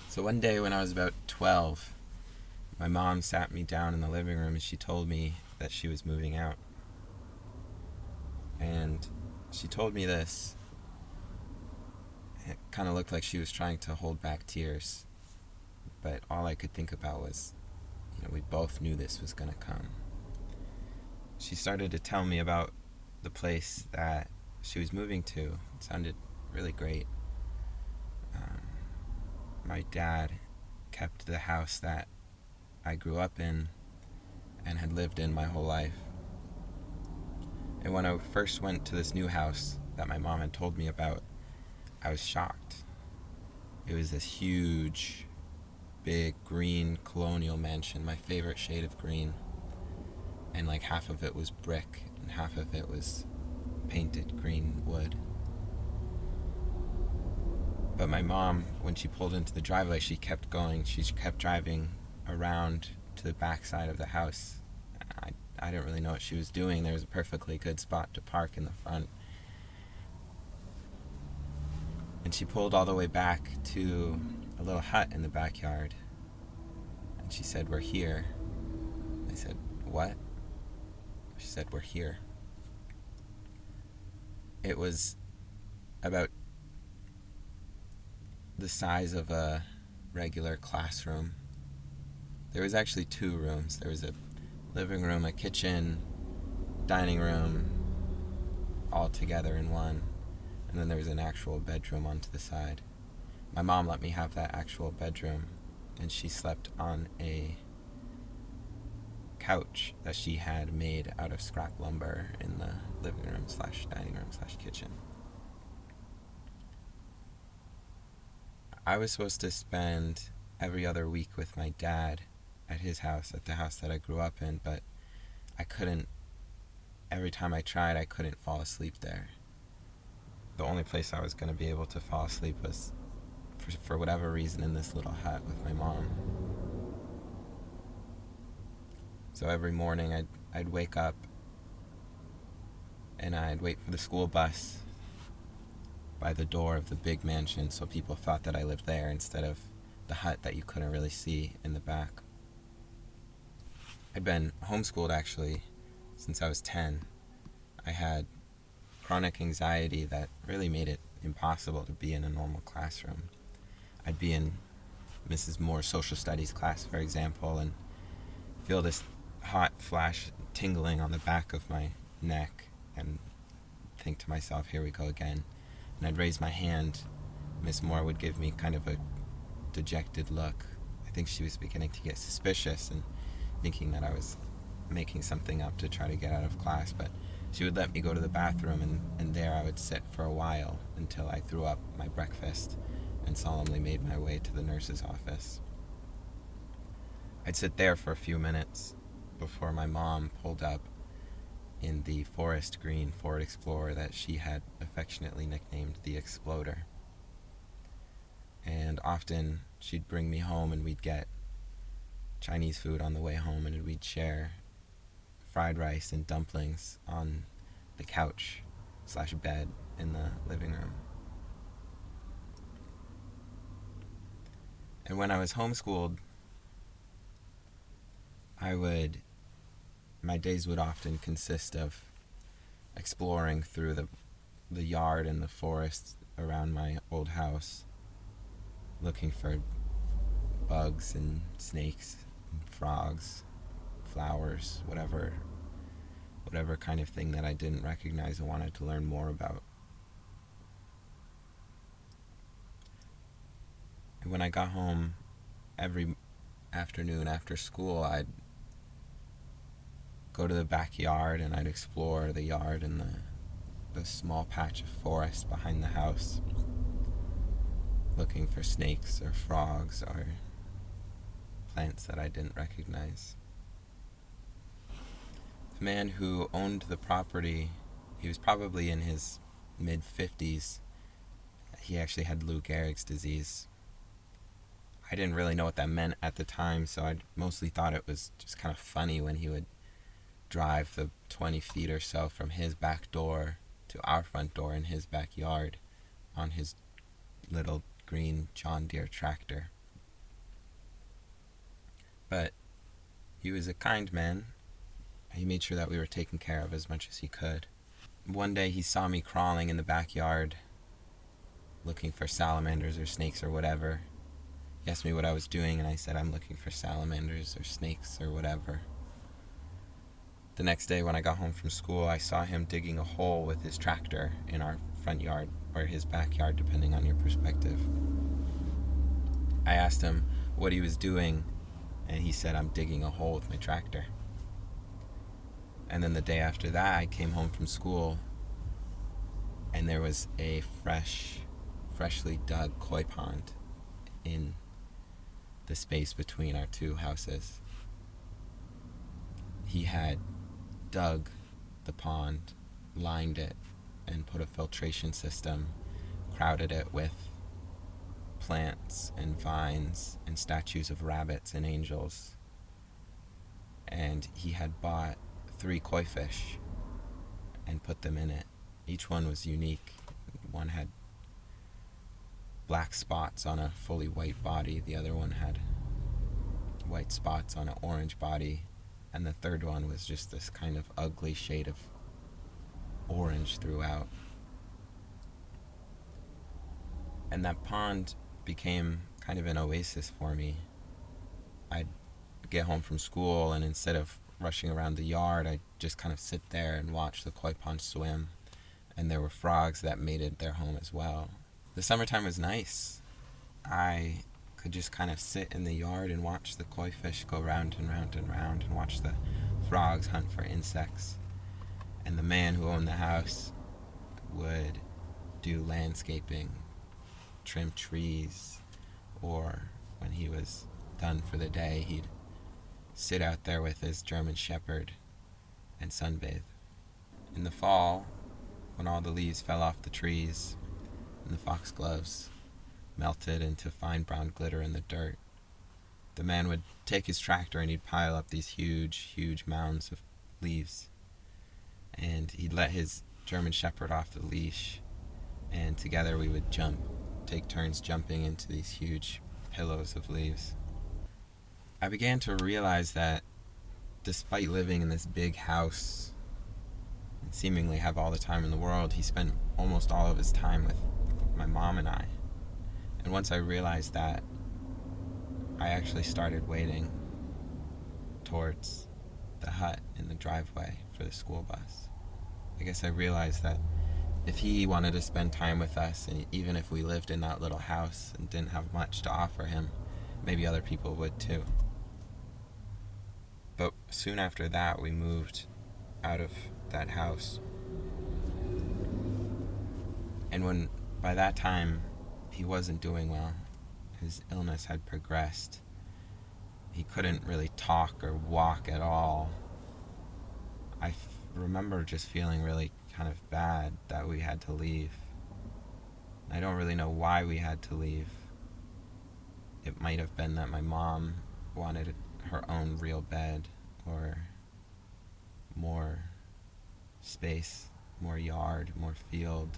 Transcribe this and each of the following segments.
So one day when I was about 12, my mom sat me down in the living room and she told me that she was moving out. And she told me this. It kind of looked like she was trying to hold back tears, but all I could think about was, we both knew this was going to come. She started to tell me about the place that she was moving to. It sounded really great. My dad kept the house that I grew up in and had lived in my whole life. And when I first went to this new house that my mom had told me about, I was shocked. It was this huge, big green colonial mansion, my favorite shade of green. And like half of it was brick and half of it was painted green wood. But my mom, when she pulled into the driveway, she kept going. She kept driving around to the back side of the house. I didn't really know what she was doing. There was a perfectly good spot to park in the front. And she pulled all the way back to a little hut in the backyard. And she said, "We're here." I said, "What?" She said, "We're here." It was about the size of a regular classroom. There was actually two rooms. There was a living room, a kitchen, dining room, all together in one. And then there was an actual bedroom on to the side. My mom let me have that actual bedroom, and she slept on a couch that she had made out of scrap lumber in the living room / dining room / kitchen. I was supposed to spend every other week with my dad at his house, at the house that I grew up in, but I couldn't. Every time I tried, I couldn't fall asleep there. The only place I was going to be able to fall asleep was, for whatever reason, in this little hut with my mom. So every morning I'd wake up and I'd wait for the school bus by the door of the big mansion so people thought that I lived there instead of the hut that you couldn't really see in the back. I'd been homeschooled actually since I was 10. I had chronic anxiety that really made it impossible to be in a normal classroom. I'd be in Mrs. Moore's social studies class, for example, and feel this hot flash tingling on the back of my neck and think to myself, here we go again. And I'd raise my hand. Miss Moore would give me kind of a dejected look. I think she was beginning to get suspicious and thinking that I was making something up to try to get out of class, but she would let me go to the bathroom, and there I would sit for a while until I threw up my breakfast and solemnly made my way to the nurse's office. I'd sit there for a few minutes before my mom pulled up in the forest green Ford Explorer that she had affectionately nicknamed the Exploder. And often she'd bring me home and we'd get Chinese food on the way home, and we'd share fried rice and dumplings on the couch / bed in the living room. And when I was homeschooled, my days would often consist of exploring through the yard and the forest around my old house, looking for bugs and snakes and frogs, flowers, whatever kind of thing that I didn't recognize and wanted to learn more about. And when I got home every afternoon after school, I'd go to the backyard and I'd explore the yard and the small patch of forest behind the house, looking for snakes or frogs or plants that I didn't recognize. The man who owned the property, he was probably in his mid-50s. He actually had Lou Gehrig's disease. I didn't really know what that meant at the time, so I mostly thought it was just kind of funny when he would drive the 20 feet or so from his back door to our front door in his backyard on his little green John Deere tractor. But he was a kind man. He made sure that we were taken care of as much as he could. One day he saw me crawling in the backyard looking for salamanders or snakes or whatever. He asked me what I was doing, and I said I'm looking for salamanders or snakes or whatever. The next day when I got home from school, I saw him digging a hole with his tractor in our front yard, or his backyard, depending on your perspective. I asked him what he was doing, and he said, I'm digging a hole with my tractor. And then the day after that, I came home from school, and there was a freshly dug koi pond in the space between our two houses. He had dug the pond, lined it, and put a filtration system, crowded it with plants and vines and statues of rabbits and angels. And he had bought 3 koi fish and put them in it. Each one was unique. One had black spots on a fully white body. The other one had white spots on an orange body. And the third one was just this kind of ugly shade of orange throughout. And that pond became kind of an oasis for me. I'd get home from school, and instead of rushing around the yard, I'd just kind of sit there and watch the koi pond swim. And there were frogs that mated their home as well. The summertime was nice. I could just kind of sit in the yard and watch the koi fish go round and round and round, and watch the frogs hunt for insects. And the man who owned the house would do landscaping, trim trees, or when he was done for the day, he'd sit out there with his German Shepherd and sunbathe. In the fall, when all the leaves fell off the trees and the foxgloves melted into fine brown glitter in the dirt, the man would take his tractor and he'd pile up these huge mounds of leaves. And he'd let his German Shepherd off the leash, and together we would take turns jumping into these huge pillows of leaves. I began to realize that despite living in this big house and seemingly have all the time in the world, he spent almost all of his time with my mom and I. And once I realized that, I actually started wading towards the hut in the driveway for the school bus. I guess I realized that if he wanted to spend time with us, and even if we lived in that little house and didn't have much to offer him, maybe other people would too. But soon after that, we moved out of that house. And by that time, he wasn't doing well. His illness had progressed. He couldn't really talk or walk at all. I remember just feeling really kind of bad that we had to leave. I don't really know why we had to leave. It might have been that my mom wanted her own real bed, or more space, more yard, more field,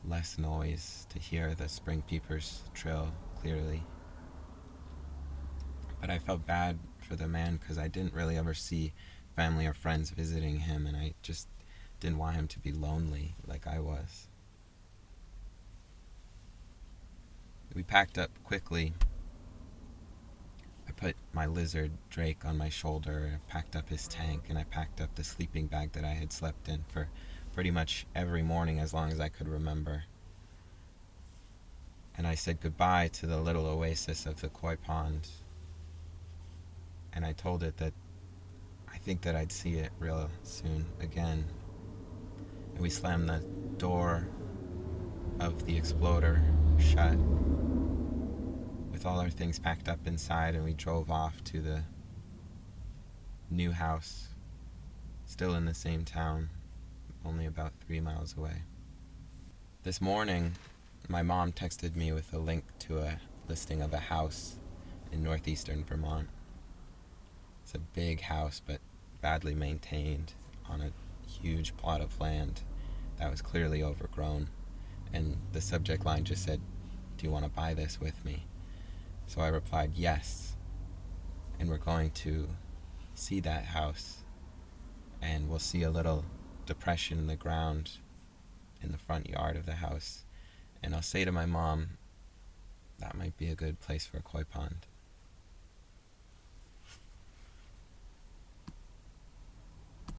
less noise to hear the spring peepers trill clearly. But I felt bad for the man because I didn't really ever see family or friends visiting him, and I just didn't want him to be lonely like I was. We packed up quickly. I put my lizard Drake on my shoulder, I packed up his tank, and I packed up the sleeping bag that I had slept in for pretty much every morning as long as I could remember. And I said goodbye to the little oasis of the koi pond. And I told it that I think that I'd see it real soon again. And we slammed the door of the exploder shut with all our things packed up inside, and we drove off to the new house, still in the same town, only about 3 miles away. This morning, my mom texted me with a link to a listing of a house in northeastern Vermont. It's a big house, but badly maintained, on a huge plot of land that was clearly overgrown. And the subject line just said, "Do you want to buy this with me?" So I replied, yes. and we're going to see that house, and we'll see a little depression in the ground in the front yard of the house, and I'll say to my mom, that might be a good place for a koi pond.